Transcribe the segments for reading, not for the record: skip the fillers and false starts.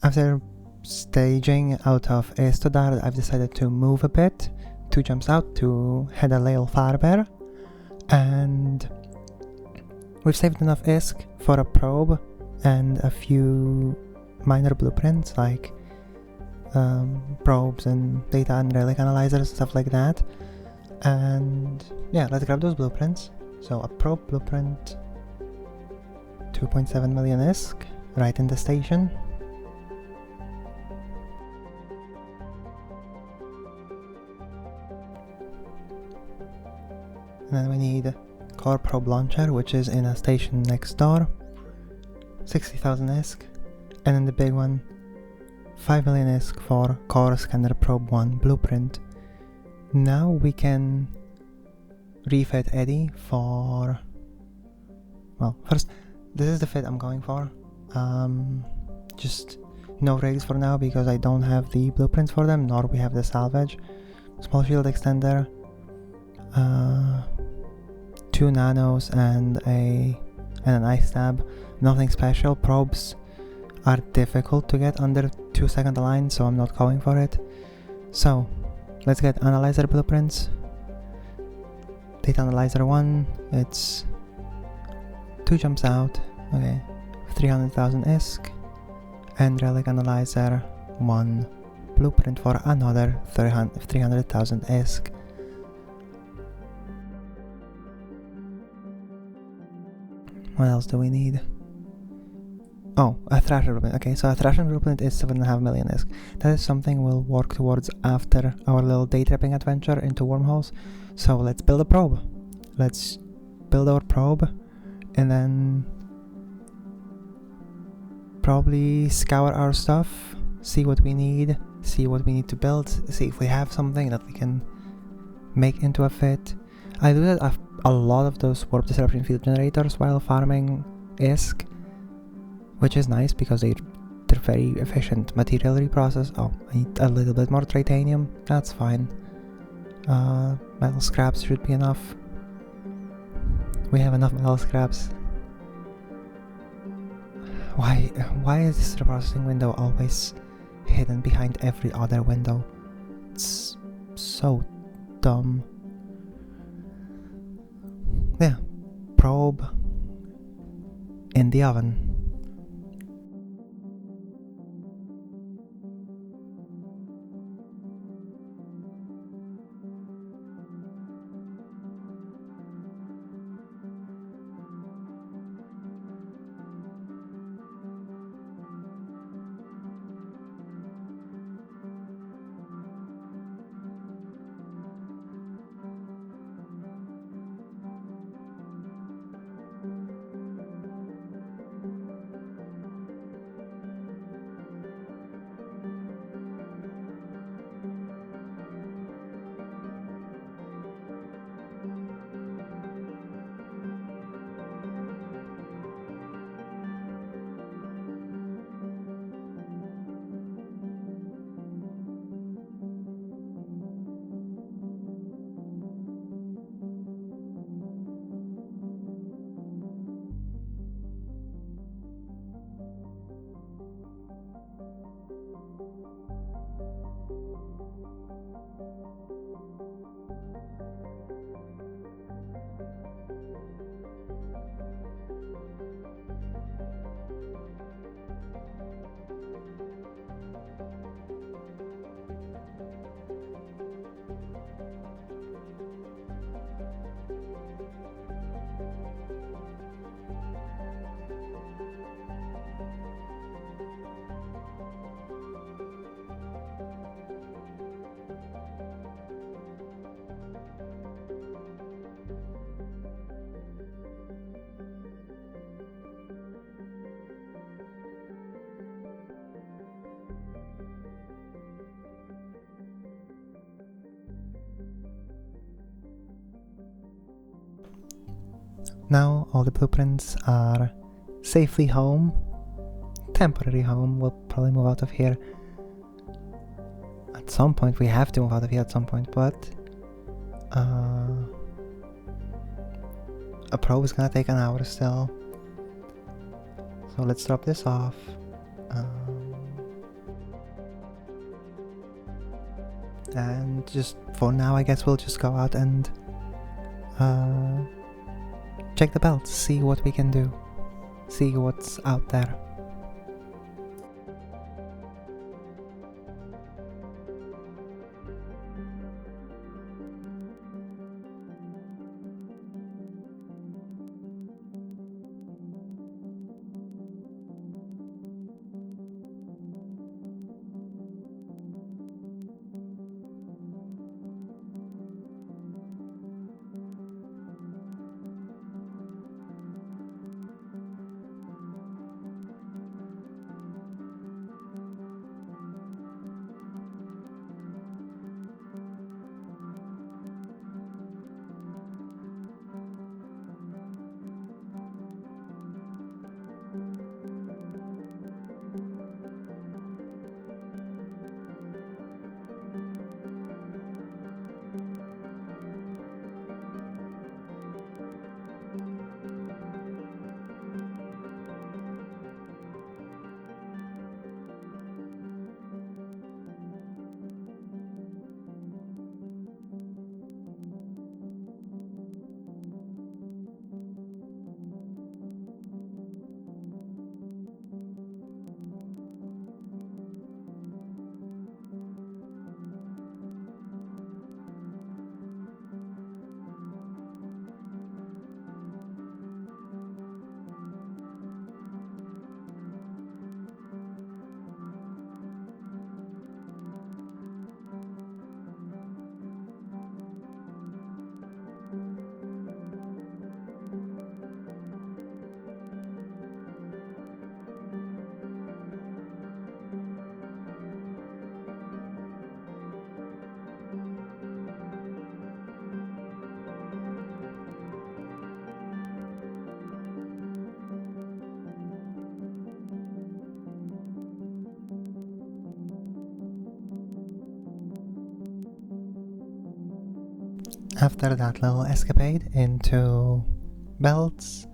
After staging out of Estodar, I've decided to move a bit, 2 jumps out to head a little farther, and we've saved enough ISK for a probe and a few minor blueprints like probes and data and relic analyzers, stuff like that. And yeah, let's grab those blueprints. So a probe blueprint, 2.7 million ISK, right in the station. And then we need core probe launcher, which is in a station next door, 60,000 ISK. And then the big one, 5 million ISK for core scanner probe 1 blueprint. Now we can refit Eddie for, well, first, this is the fit I'm going for. Just no rigs for now because I don't have the blueprints for them, nor we have the salvage. Small shield extender, 2 nanos and an ice stab. Nothing special. Probes are difficult to get under 2 second align, so I'm not going for it. So let's get analyzer blueprints. Data analyzer 1, it's 2 jumps out, okay, 300,000 ISK, and relic analyzer 1 blueprint for another 300,000 ISK. What else do we need? Oh, a Thrasher blueprint. Okay, so a Thrasher blueprint is 7.5 million ISK. That is something we'll work towards after our little daytripping adventure into wormholes. So let's build a probe. Let's build our probe and then probably scour our stuff, see what we need, see what we need to build, see if we have something that we can make into a fit. I do that a lot of those warp disruption field generators while farming ISK, which is nice because they're very efficient material reprocess. Oh, I need a little bit more titanium, that's fine. Metal scraps should be enough. We have enough metal scraps. Why is this reprocessing window always hidden behind every other window? It's so dumb. Yeah, probe in the oven. Now all the blueprints are safely home. Temporary home. We'll probably move out of here at some point. We have to move out of here at some point, but a probe is gonna take an hour still. So let's drop this off. And just for now, I guess we'll just go out and check the belts, see what we can do, see what's out there. After that little escapade into belts,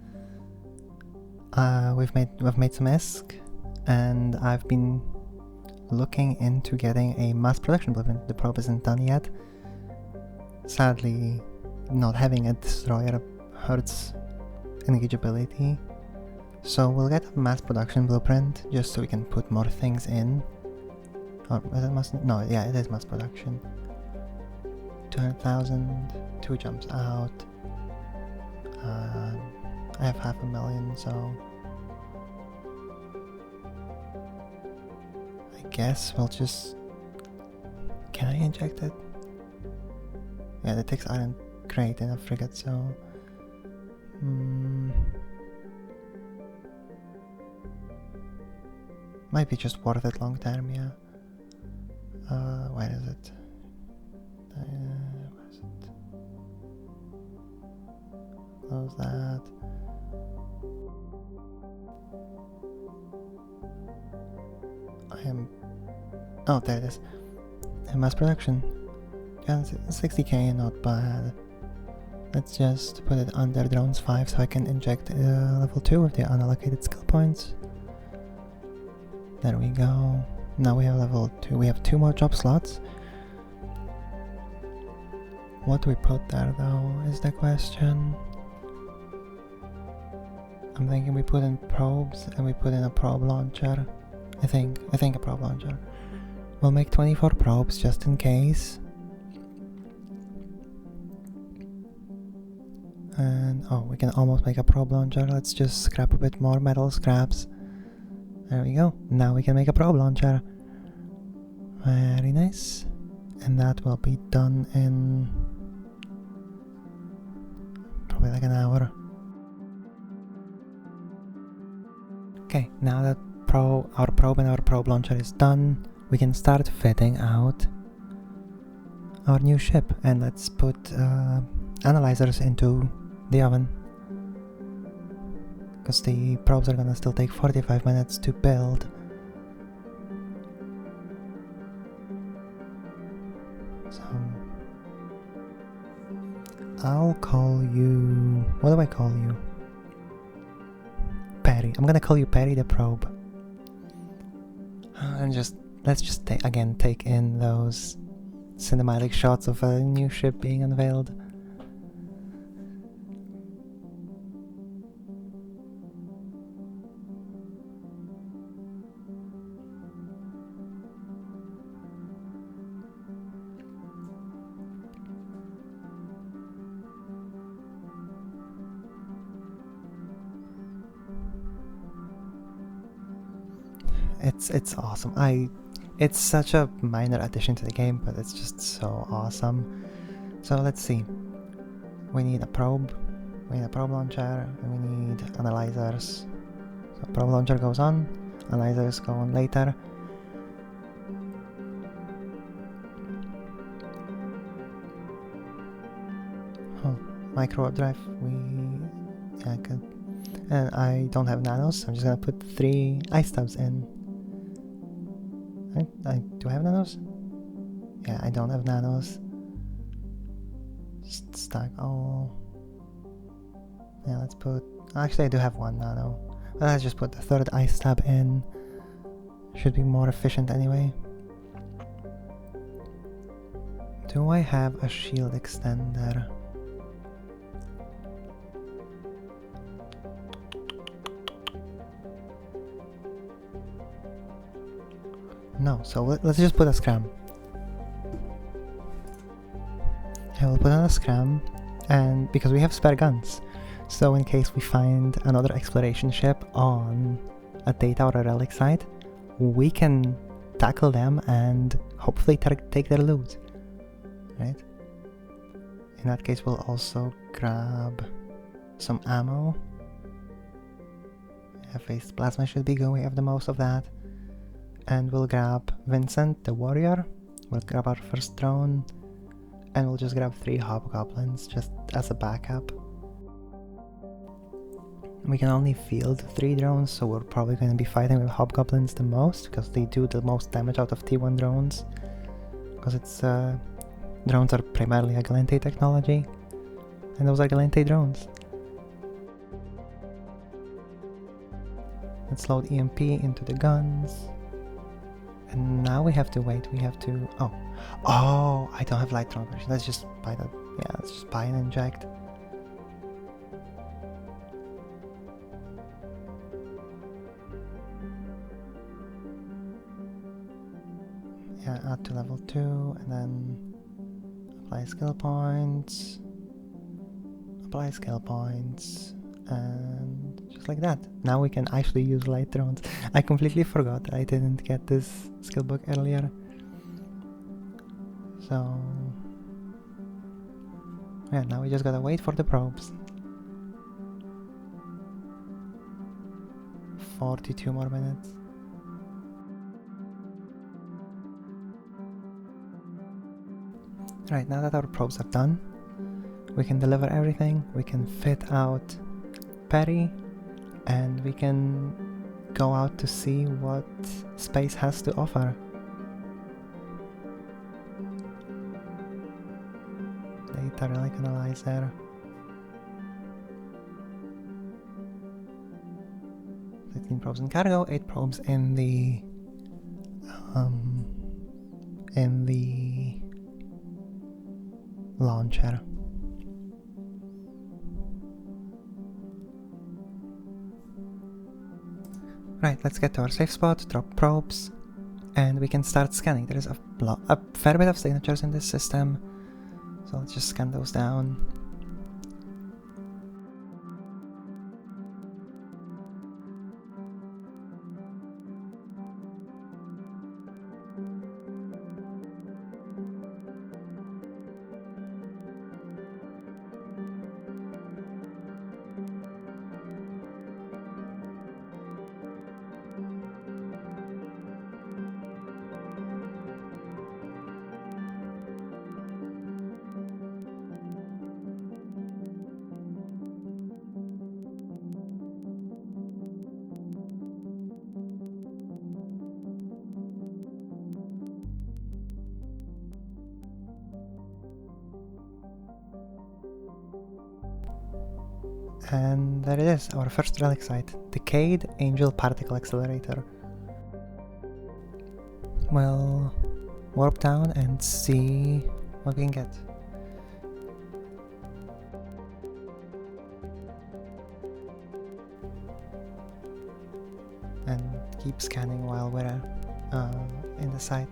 we've made some ESC, and I've been looking into getting a mass production blueprint. The probe isn't done yet. Sadly, not having a destroyer hurts engageability, so we'll get a mass production blueprint just so we can put more things in. Or is it mass? No, yeah, it is mass production. 200,000, 2 jumps out. I have 500,000, so I guess we'll just... Can I inject it? Yeah, the ticks aren't great in a frigate, so... Might be just worth it long term, yeah. Where is it? Where is it? Close that. Oh, there it is. And mass production. Yeah, 60k, not bad. Let's just put it under drones 5 so I can inject level 2 with the unallocated skill points. There we go. Now we have level 2. We have 2 more job slots. What do we put there though, is the question. I'm thinking we put in probes and we put in a probe launcher. I think a probe launcher. We'll make 24 probes just in case. And oh, we can almost make a probe launcher. Let's just scrap a bit more metal scraps. There we go. Now we can make a probe launcher. Very nice. And that will be done in probably like an hour. Okay, now that our probe and our probe launcher is done, we can start fitting out our new ship. And let's put analyzers into the oven, because the probes are gonna still take 45 minutes to build. So I'll call you... what do I call you? Perry. I'm gonna call you Perry the probe. And let's just take in those cinematic shots of a new ship being unveiled. It's awesome. It's such a minor addition to the game, but it's just so awesome. So let's see. We need a probe. We need a probe launcher, and we need analyzers. So probe launcher goes on, analyzers go on later. Micro drive. And I don't have nanos, so I'm just gonna put 3 ice tabs in. Do I have nanos? Yeah, I don't have nanos. Just stack all. Yeah, let's put. Actually, I do have 1 nano. But let's just put the 3rd ice tab in. Should be more efficient anyway. Do I have a shield extender? No, so let's just put a scram. I will put on a scram, and because we have spare guns, so in case we find another exploration ship on a data or a relic site, we can tackle them and hopefully take their loot, right? In that case, we'll also grab some ammo. Phased plasma should be good, we have the most of that. And we'll grab Vincent, the warrior. We'll grab our first drone. And we'll just grab 3 hobgoblins, just as a backup. We can only field 3 drones, so we're probably going to be fighting with hobgoblins the most, because they do the most damage out of T1 drones. Because it's drones are primarily a Galente technology. And those are Galente drones. Let's load EMP into the guns. And now we have to wait, oh, I don't have light drone version. Let's just buy that. Yeah, let's just buy and inject. Yeah, add to level 2 and then apply skill points. Apply skill points. And just like that. Now we can actually use light drones. I completely forgot I didn't get this skill book earlier. So yeah, now we just gotta wait for the probes. 42 more minutes. Right, now that our probes are done, we can deliver everything. We can fit out Perry, and we can go out to see what space has to offer. Data relic analyzer. 15 probes in cargo, 8 probes in the launcher. Right, let's get to our safe spot, drop probes, and we can start scanning. There is a fair bit of signatures in this system, so let's just scan those down. And there it is, our first relic site, Decayed Angel Particle Accelerator. Well, warp down and see what we can get. And keep scanning while we're in the site.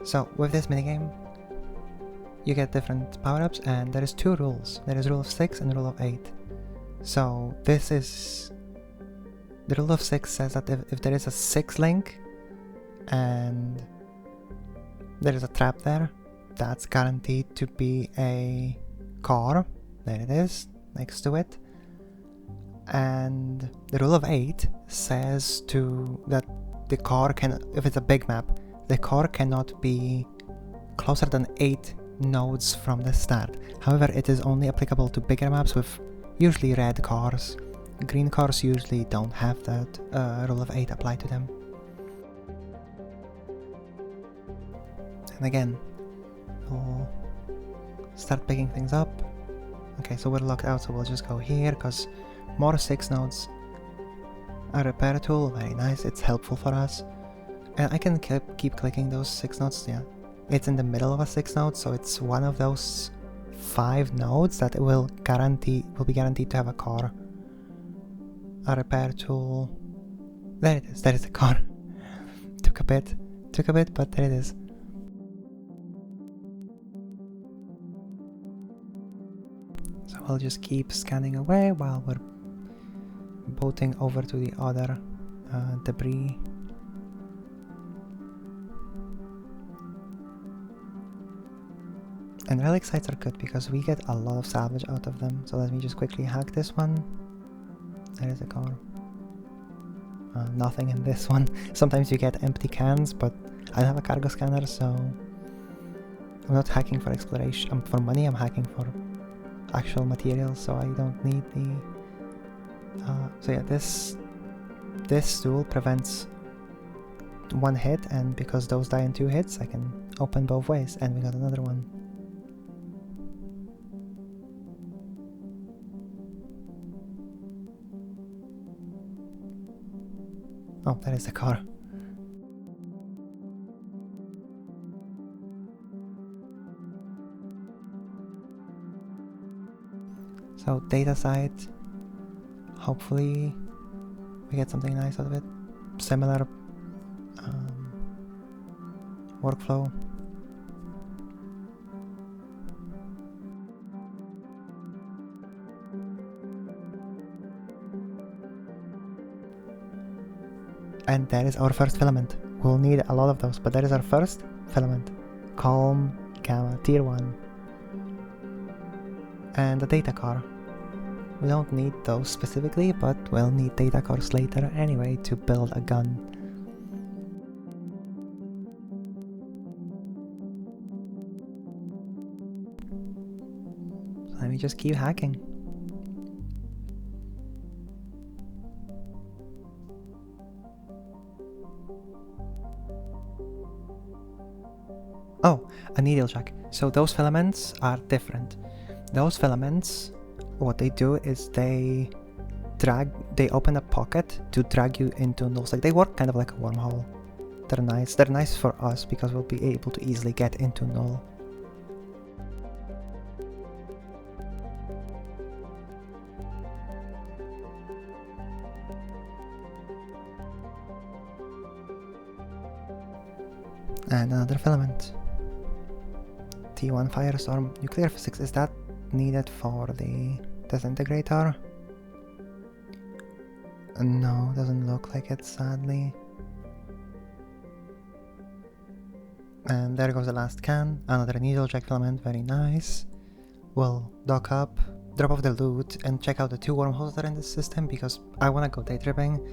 So with this minigame, you get different power-ups, and there is 2 rules. There is rule of 6 and rule of 8. So this is... The rule of 6 says that if there is a 6 link and there is a trap there, that's guaranteed to be a car. There it is, next to it. And the rule of 8 says that the car can, if it's a big map, the car cannot be closer than 8 nodes from the start. However, it is only applicable to bigger maps with usually red cars. Green cars usually don't have that rule of 8 applied to them. And again, we'll start picking things up. Okay, so we're locked out, so we'll just go here, because more 6 nodes. A repair tool, very nice, it's helpful for us. And I can keep clicking those 6 nodes, yeah. It's in the middle of a 6 node, so it's one of those 5 nodes that will be guaranteed to have a car. A repair tool. There it is, there is the car. Took a bit, but there it is. So I'll just keep scanning away while we're boating over to the other debris. And relic sites are good because we get a lot of salvage out of them. So let me just quickly hack this one. There is a car. Nothing in this one. Sometimes you get empty cans, but I don't have a cargo scanner, so I'm not hacking for exploration. For money, I'm hacking for actual materials, so I don't need the... so yeah, this tool prevents 1 hit, and because those die in 2 hits, I can open both ways, and we got another one. Oh, that is the car. So data site, hopefully we get something nice out of it. Similar workflow. And that is our first filament. We'll need a lot of those, but that is our first filament. Calm, Gamma, Tier 1. And the data car. We don't need those specifically, but we'll need data cars later anyway to build a gun. So let me just keep hacking. Oh, a needle check. So those filaments are different. Those filaments, what they do is they open a pocket to drag you into nulls. Like, they work kind of like a wormhole. They're nice. They're nice for us because we'll be able to easily get into null. And another filament. T1 Firestorm. Nuclear physics, is that needed for the disintegrator? No, doesn't look like it, sadly. And there goes the last can. Another needle jack filament, very nice. We'll dock up, drop off the loot, and check out the 2 wormholes that are in this system because I want to go daytripping.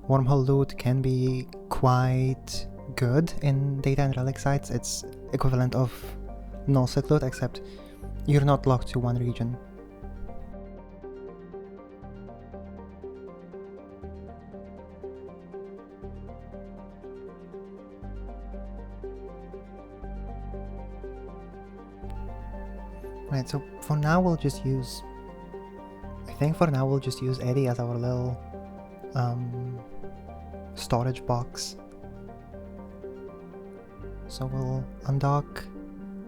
Wormhole loot can be quite good in data and relic sites. It's equivalent of null-sec loot, except you're not locked to one region. Right, so for now we'll just use... I think for now we'll just use Eddie as our little storage box. So we'll undock,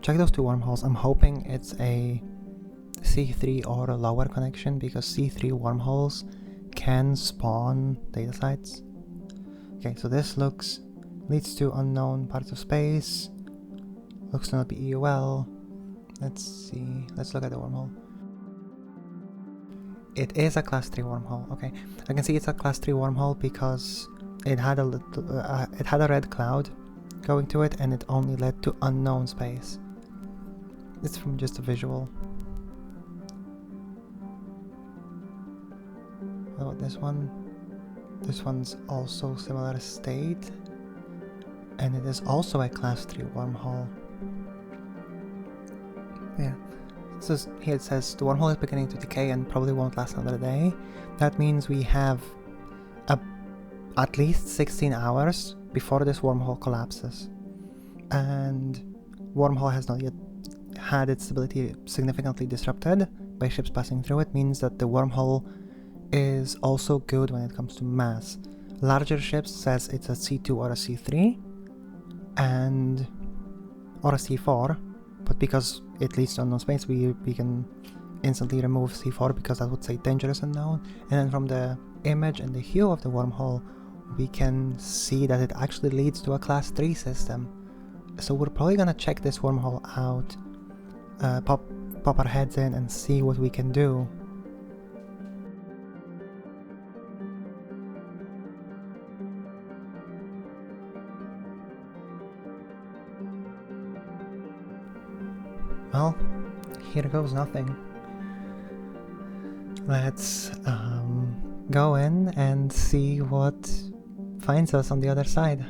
check those two wormholes. I'm hoping it's a C3 or a lower connection, because C3 wormholes can spawn data sites. Okay, so this leads to unknown parts of space. Looks to not be EOL. Let's see. Let's look at the wormhole. It is a class 3 wormhole. Okay, I can see it's a class 3 wormhole because it had a red cloud going to it, and it only led to unknown space. It's from just a visual. What about this one? This one's also similar state, and it is also a class 3 wormhole. Yeah. So here it says the wormhole is beginning to decay and probably won't last another day. That means we have at least 16 hours before this wormhole collapses. And wormhole has not yet had its stability significantly disrupted by ships passing through it, means that the wormhole is also good when it comes to mass. Larger ships says it's a C2 or a C3 or a C4, but because it leads to unknown space, we can instantly remove C4 because that would say dangerous unknown. And then from the image and the hue of the wormhole, we can see that it actually leads to a class 3 system. So we're probably gonna check this wormhole out, pop our heads in and see what we can do. Well, here goes nothing. Let's go in and see what finds us on the other side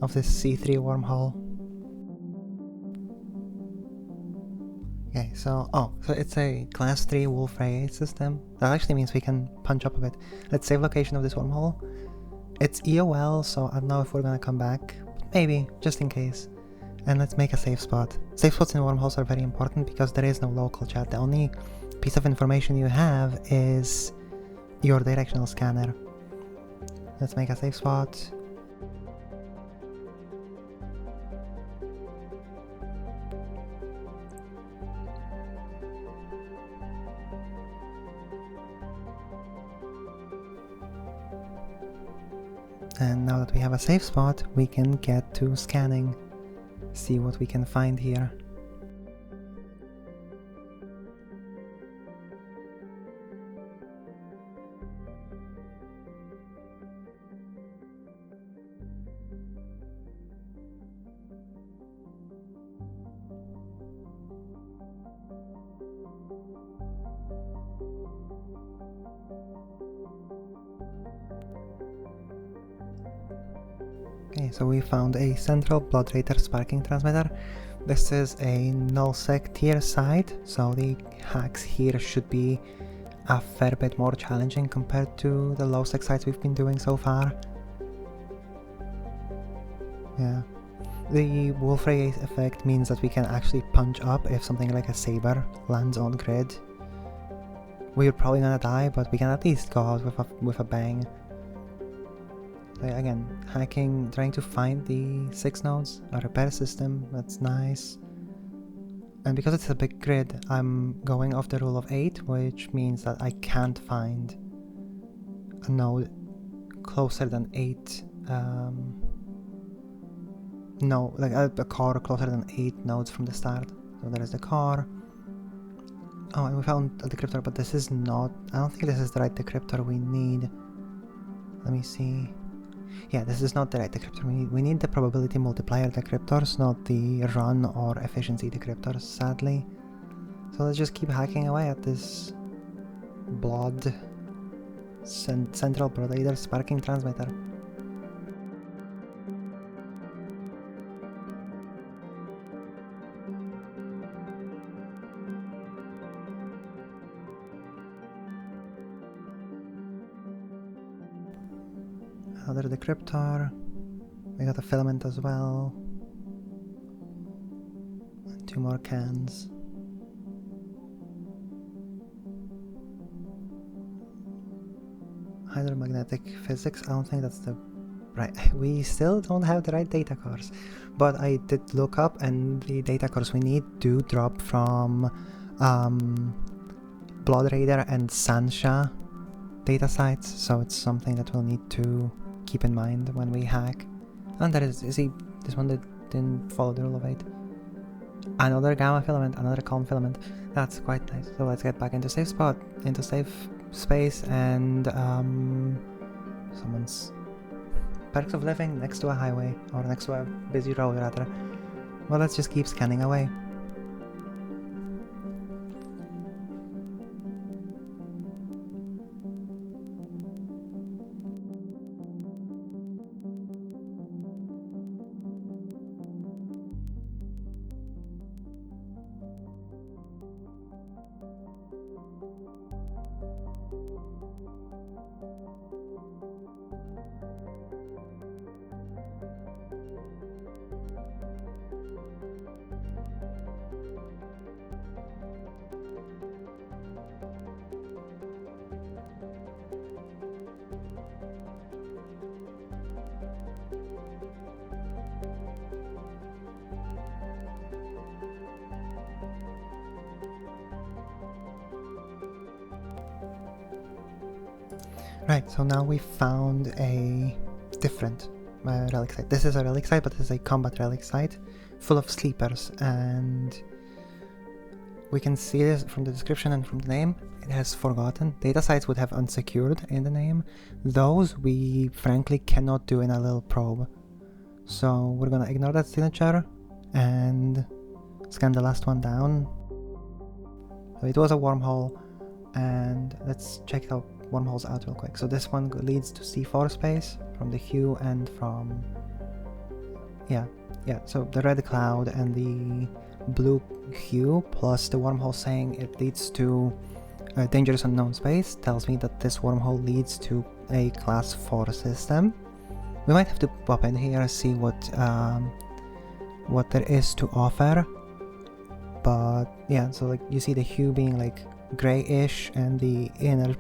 of this C3 wormhole. Okay, so it's a class 3 Wolf Ray system. That actually means we can punch up a bit. Let's save location of this wormhole. It's EOL, so I don't know if we're gonna come back. Maybe, just in case. And let's make a safe spot. Safe spots in wormholes are very important because there is no local chat. The only piece of information you have is your directional scanner. Let's make a safe spot. And now that we have a safe spot, we can get to scanning. See what we can find here. Okay, so we found a central blood rater sparking transmitter. This is a nullsec tier site, so the hacks here should be a fair bit more challenging compared to the lowsec sites we've been doing so far. Yeah. The Wolf Ray effect means that we can actually punch up if something like a saber lands on grid. We're probably gonna die, but we can at least go out with a bang. So again, hacking, trying to find the 6 nodes, a repair system, that's nice. And because it's a big grid, I'm going off the rule of 8, which means that I can't find a node closer than 8, no, like a core closer than 8 nodes from the start. So there is the core. Oh, and we found a decryptor, but this is not, I don't think this is the right decryptor we need. Let me see. Yeah, this is not the right decryptor. We need the probability multiplier decryptors, not the run or efficiency decryptors, sadly. So let's just keep hacking away at this central blood rater sparking transmitter. Another decryptor. We got a filament as well. And 2 more cans. hydromagnetic physics. I don't think that's the right. We still don't have the right data cores, but I did look up, and the data cores we need do drop from Blood Raider and Sansha data sites, so it's something that we'll need to keep in mind when we hack. And there is he this one that didn't follow the rule of 8. Another gamma filament, another calm filament. That's quite nice. So let's get back into safe space, and someone's perks of living next to a highway, or next to a busy road rather. Well, let's just keep scanning away. Right, so now we found a different relic site. This is a relic site, but this is a combat relic site full of sleepers, and we can see this from the description and from the name. It has forgotten. Data sites would have unsecured in the name. Those we frankly cannot do in a little probe. So we're gonna ignore that signature and scan the last one down. So it was a wormhole, and let's check out wormholes out real quick. So this one leads to C4 space from the hue and from so the red cloud and the blue hue plus the wormhole saying it leads to a dangerous unknown space tells me that this wormhole leads to a class 4 system. We might have to pop in here and see what there is to offer, but yeah, so like you see the hue being like grayish and the inner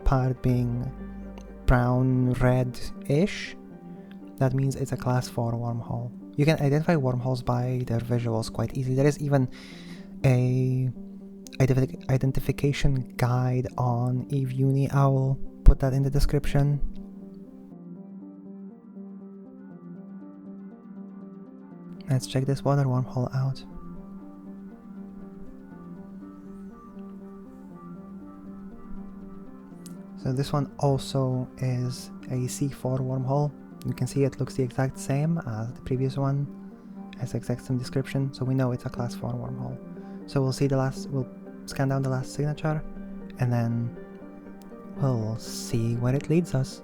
part being brown red-ish. That means it's a class 4 wormhole. You can identify wormholes by their visuals quite easily. There is even a identification guide on EVE Uni. I will put that in the description. Let's check this water wormhole out. So this one also is a C4 wormhole. You can see it looks the exact same as the previous one, has the exact same description, so we know it's a class 4 wormhole. So we'll scan down the last signature, and then we'll see where it leads us.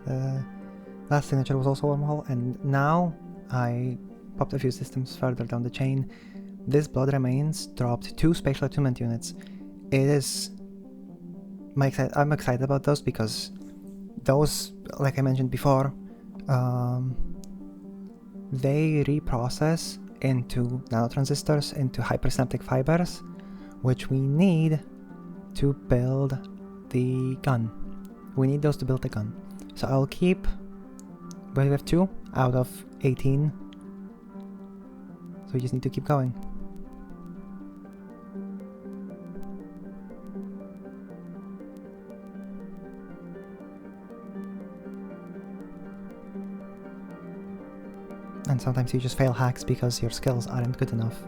The last signature was also a wormhole, and now I popped a few systems further down the chain. This blood remains dropped 2 spatial attunement units. I'm excited about those because those, like I mentioned before, they reprocess into nanotransistors, into hypersynaptic fibers, which we need to build the gun. We need those to build the gun. So I'll keep, we have 2 out of 18. So we just need to keep going. And sometimes you just fail hacks because your skills aren't good enough.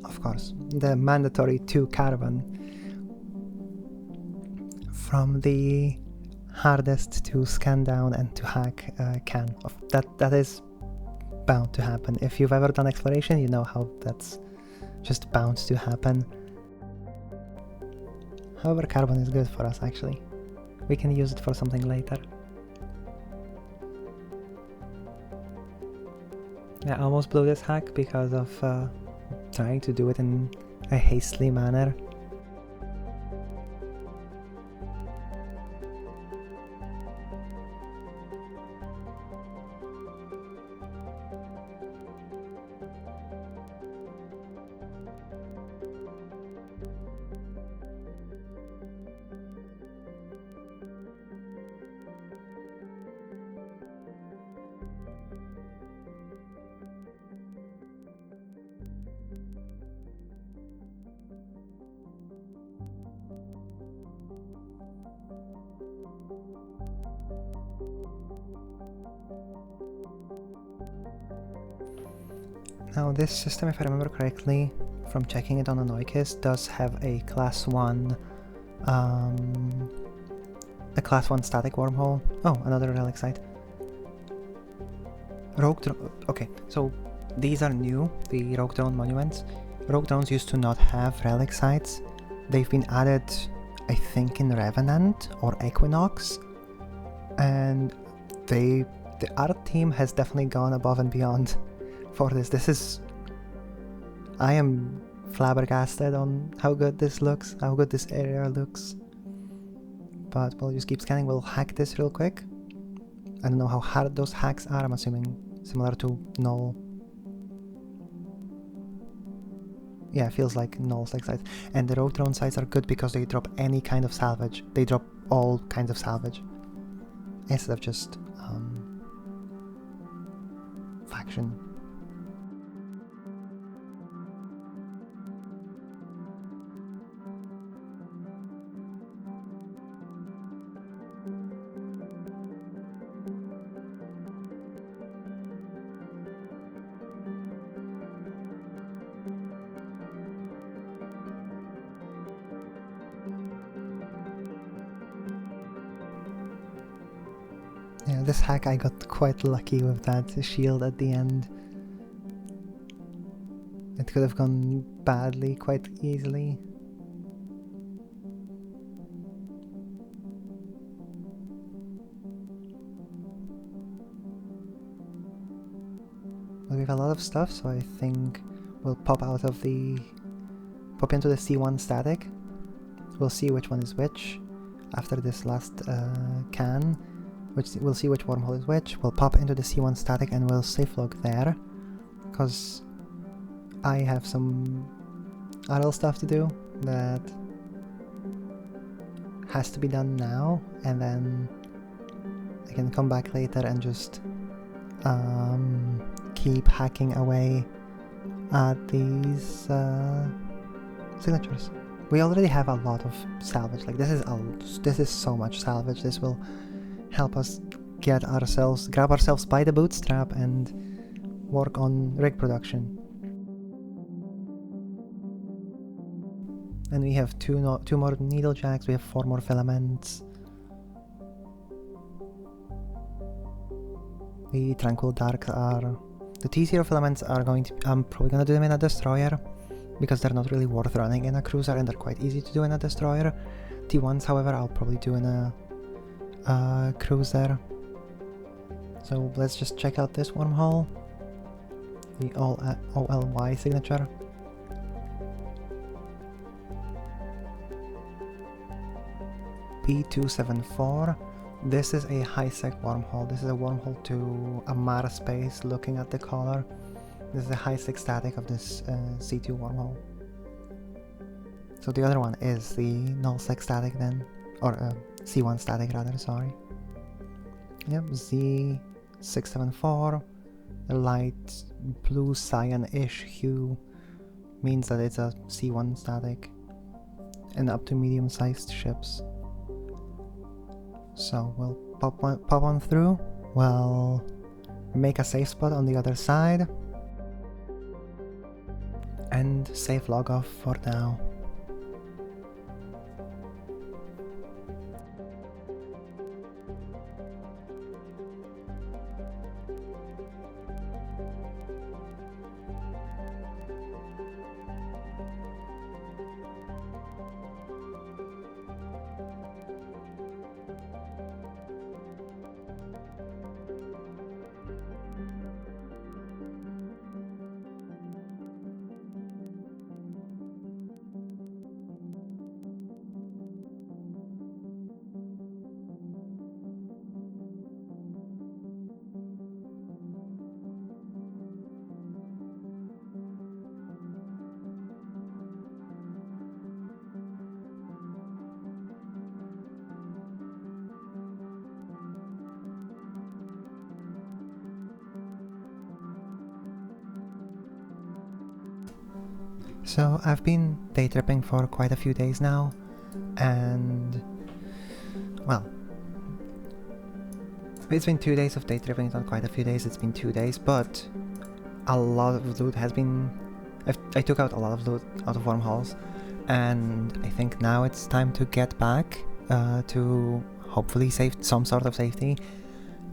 Of course, the mandatory 2 carbon from the hardest to scan down and to hack that is bound to happen. If you've ever done exploration, you know how that's just bound to happen. However, carbon is good for us actually. We can use it for something later. Yeah, I almost blew this hack because of trying to do it in a hastily manner. Now this system, if I remember correctly, from checking it on Anoikis, does have a class 1 static wormhole. Oh, another relic site. Rogue drone. Okay, so these are new, the rogue drone monuments. Rogue drones used to not have relic sites. They've been added, I think, in Revenant or Equinox, and the art team has definitely gone above and beyond for this. I am flabbergasted on how good this looks, how good this area looks. But we'll just keep scanning. We'll hack this real quick. I don't know how hard those hacks are. I'm assuming similar to null. Yeah, it feels like null sex sites. And the rogue drone sites are good because they drop any kind of salvage. They drop all kinds of salvage instead of just faction. Yeah, this hack I got quite lucky with that shield at the end. It could have gone badly quite easily. But we have a lot of stuff, so I think we'll pop into the C1 static. We'll see which one is which after this last can. We'll see which wormhole is which. We'll pop into the C1 static and we'll safe log there, because I have some RL stuff to do that has to be done now, and then I can come back later and just keep hacking away at these signatures. We already have a lot of salvage. Like this is so much salvage. This will help us grab ourselves by the bootstrap and work on rig production. And we have two more needle jacks, we have 4 more filaments. The Tranquil Dark are... The T0 filaments are I'm probably gonna do them in a destroyer, because they're not really worth running in a cruiser and they're quite easy to do in a destroyer. T1s, however, I'll probably do in a cruiser. So let's just check out this wormhole. The OLY signature. P274. This is a high-sec wormhole. This is a wormhole to a Mars space looking at the color. This is a high-sec static of this C2 wormhole. So the other one is the null-sec static then, or C1 static rather, sorry. Yep, Z674, the light blue cyan-ish hue means that it's a C1 static and up to medium-sized ships. So we'll pop on through, we'll make a safe spot on the other side, and safe log off for now. So I've been day tripping for quite a few days now, and well, it's been 2 days of day tripping, not quite a few days, it's been 2 days, but a lot of loot has been... I took out a lot of loot out of wormholes, and I think now it's time to get back to hopefully save some sort of safety.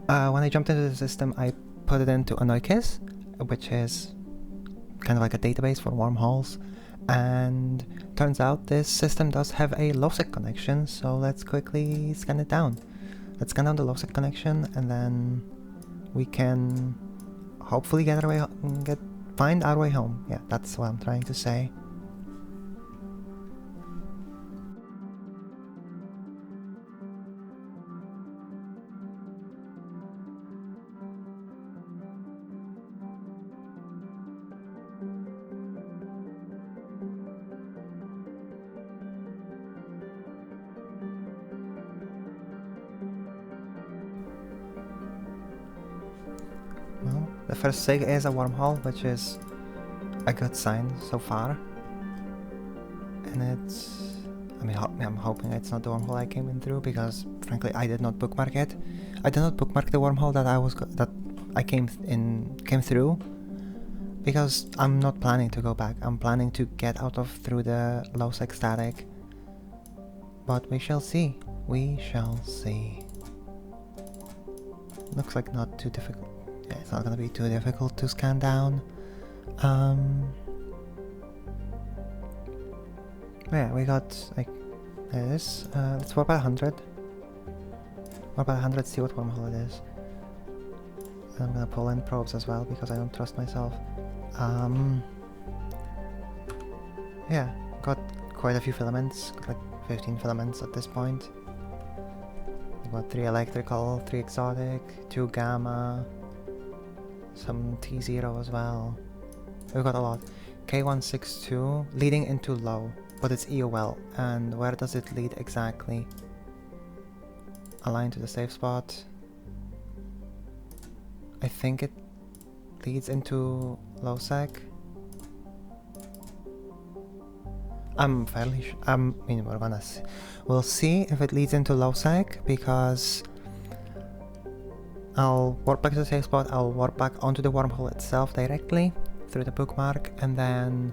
When I jumped into the system, I put it into Anoikis, which is kind of like a database for wormholes, and turns out this system does have a lowsec connection, so let's quickly scan it down. Let's scan down the lowsec connection, and then we can hopefully find our way home. Yeah, that's what I'm trying to say. Well, the first sig is a wormhole, which is a good sign so far. And it's... I'm hoping it's not the wormhole I came in through, because frankly I did not bookmark it. I did not bookmark the wormhole that I came through, because I'm not planning to go back. I'm planning to get out of through the lowsec static. But we shall see. We shall see. Looks like not too difficult. Yeah, it's not gonna be too difficult to scan down. Yeah, we got like this. Let's warp at 100. Warp at 100, see what wormhole it is. And I'm gonna pull in probes as well because I don't trust myself. Yeah, got quite a few filaments, got like 15 filaments at this point. We've got 3 electrical, 3 exotic, 2 gamma, some T0 as well. We've got a lot. K162 leading into low, but it's EOL. And where does it lead exactly? Align to the safe spot. I think it leads into low sec. I'm fairly sure. I mean, we'll see if it leads into low sec, because I'll warp back to the safe spot, I'll warp back onto the wormhole itself directly through the bookmark, and then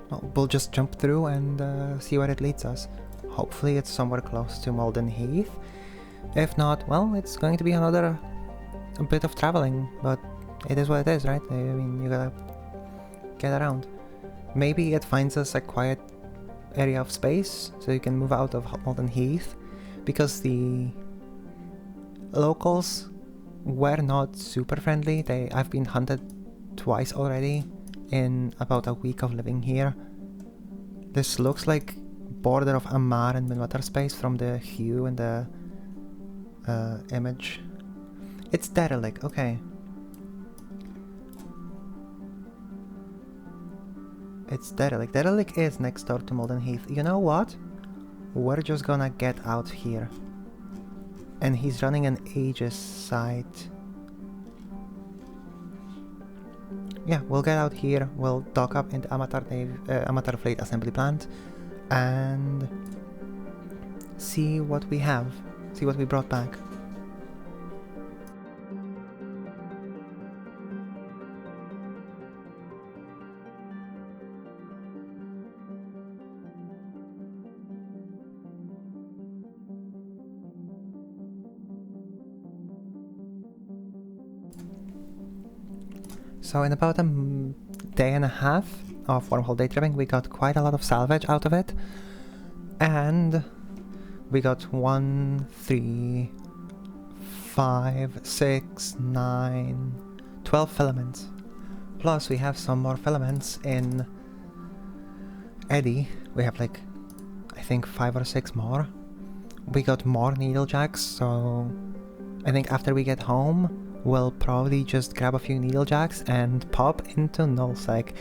well, we'll just jump through and see where it leads us. Hopefully it's somewhere close to Malden Heath. If not, well, it's going to be a bit of traveling, but it is what it is, right? I mean, you gotta get around. Maybe it finds us a quiet area of space, so you can move out of Malden Heath, because the locals were not super friendly. I've been hunted twice already in about a week of living here. This looks like border of Amar and Minwater space from the hue and the image. It's derelict, okay. It's derelict. Derelict is next door to Malden Heath. You know what? We're just gonna get out here. And he's running an Aegis site. Yeah, we'll get out here, we'll dock up in the Amateur Fleet Assembly Plant and see what we have, see what we brought back. So in about a day and a half of wormhole day tripping, we got quite a lot of salvage out of it, and we got 1, 3, 5, 6, 9, 12 filaments. Plus we have some more filaments in Eddie. We have like, I think 5 or 6 more. We got more needle jacks, so I think after we get home we'll probably just grab a few needle jacks and pop into nullsec.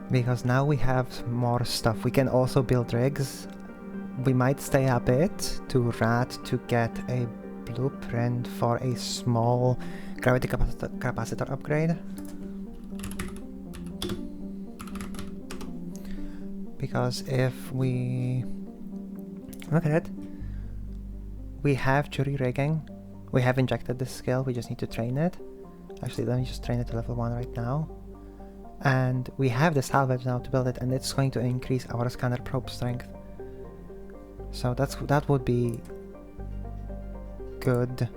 Because now we have more stuff. We can also build rigs. We might stay a bit to rat to get a blueprint for a small gravity capacitor upgrade. Because if we look at it, we have jury rigging, we have injected this skill, we just need to train it. Actually, let me just train it to level 1 right now. And we have the salvage now to build it, and it's going to increase our scanner probe strength. So that would be good.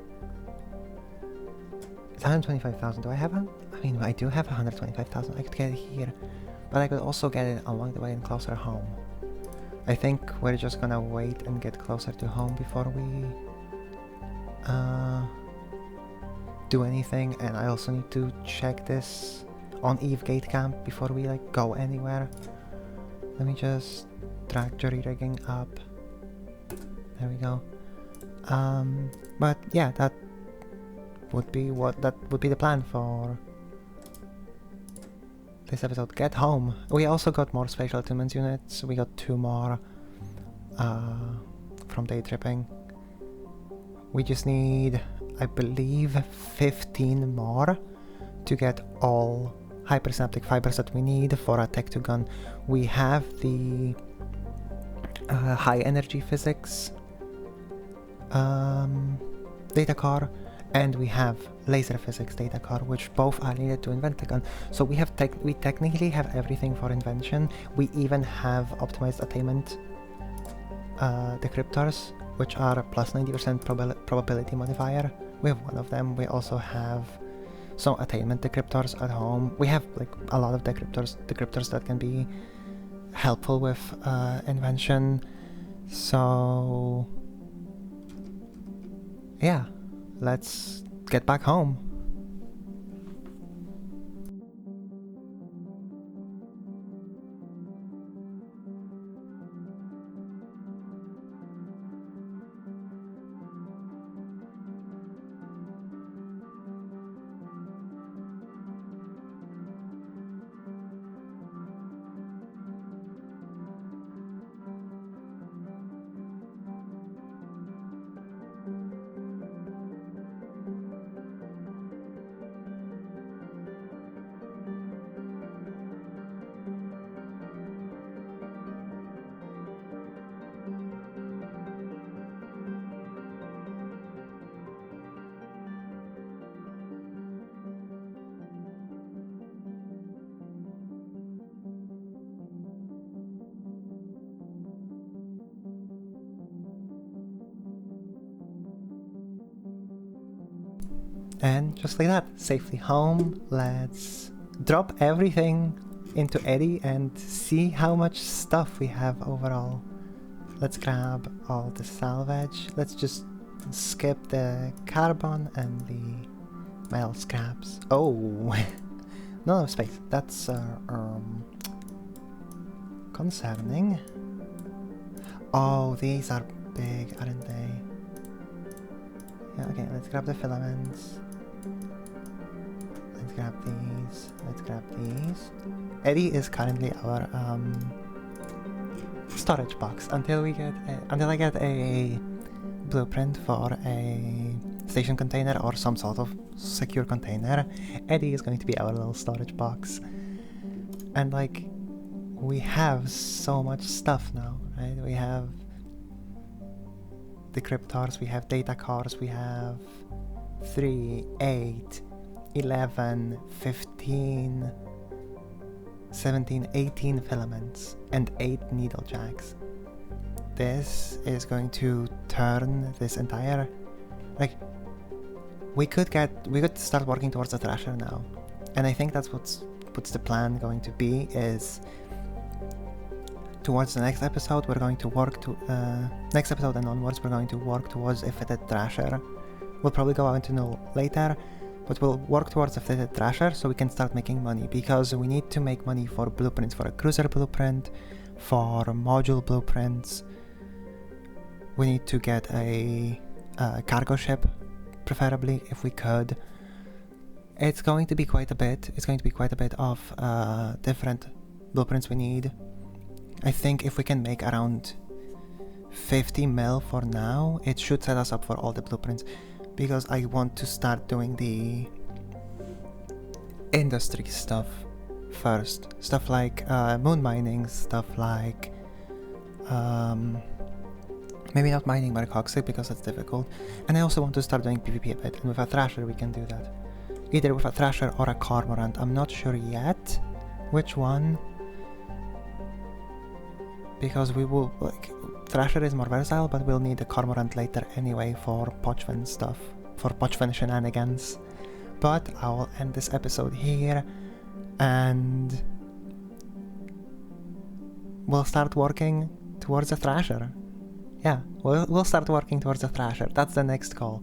It's 125,000. Do I have one? I mean, I do have 125,000. I could get it here, but I could also get it along the way and closer home. I think we're just gonna wait and get closer to home before we do anything. And I also need to check this on EVE gate camp before we like go anywhere. Let me just drag jury rigging up. There we go. But yeah, that would be the plan for this episode. Get home. We also got more spatial attunement units. We got 2 more from day tripping. We just need, I believe, 15 more to get all hypersynaptic fibers that we need for a Tech 2 gun. We have the high energy physics data core, and we have laser physics data core, which both are needed to invent the gun. So we have we technically have everything for invention. We even have optimized attainment decryptors, which are plus 90% probability modifier. We have one of them. We also have some attainment decryptors at home. We have like a lot of decryptors that can be helpful with invention. So yeah, let's get back home. And just like that, safely home. Let's drop everything into Eddie and see how much stuff we have overall. Let's grab all the salvage. Let's just skip the carbon and the metal scraps. Oh, no space. That's concerning. Oh, these are big, aren't they? Yeah, okay, let's grab the filaments. Let's grab these. Let's grab these. Eddie is currently our storage box until I get a blueprint for a station container or some sort of secure container. Eddie is going to be our little storage box. And like, we have so much stuff now, right? We have decryptors, we have data cores, we have 3, 8, 11, 15, 17, 18 filaments, and 8 needle jacks. This is going to turn this entire, like, we could start working towards the thrasher now. And I think that's what's the plan going to be, is towards the next episode we're going to work to next episode and onwards we're going to work towards a fitted thrasher. We'll probably go out into null later, but we'll work towards a fitted thrasher so we can start making money, because we need to make money for blueprints, for a cruiser blueprint, for module blueprints. We need to get a cargo ship, preferably, if we could. It's going to be quite a bit. It's going to be quite a bit of different blueprints we need. I think if we can make around 50 mil for now. It should set us up for all the blueprints, because I want to start doing the industry stuff first. Stuff like moon mining, stuff like maybe not mining Marcoxy because that's difficult. And I also want to start doing PvP a bit, and with a Thrasher we can do that. Either with a Thrasher or a Cormorant. I'm not sure yet which one, because we will, like, Thrasher is more versatile, but we'll need a Cormorant later anyway for Pochven stuff, for Pochven shenanigans. But I will end this episode here, and we'll start working towards a Thrasher. Yeah, we'll start working towards a Thrasher. That's the next goal.